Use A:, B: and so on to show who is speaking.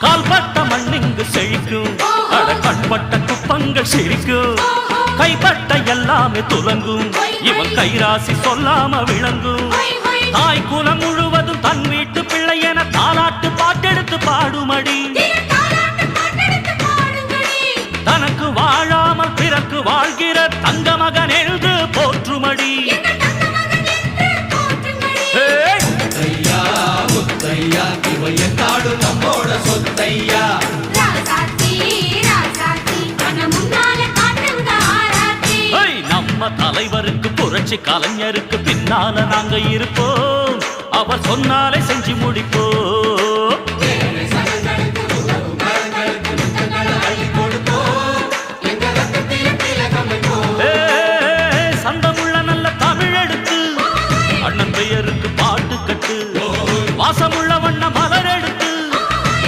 A: கால்பட்ட மண்ணிங்கு செழிக்கும் அட கண்பட்ட குப்பங்கள் சிரிக்கும் கைப்பட்ட எல்லாமே துலங்கும் இவன் கைராசி சொல்லாம விளங்கும் தாய் குலம் முழுவதும் தன் வீட்டு பிள்ளை என தாலாட்டு பாட்டெடுத்து பாடுமடி தனக்கு வாழாமல் பிறக்கு வாழ்கிற தங்க மகன் எழுது போற்றுமடி
B: நம்மோட சொத்தையா
A: நம்ம தலைவருக்கு புரட்சி கலைஞருக்கு பின்னால நாங்க இருப்போம் அவர் சொன்னாலே செஞ்சு முடிப்போம்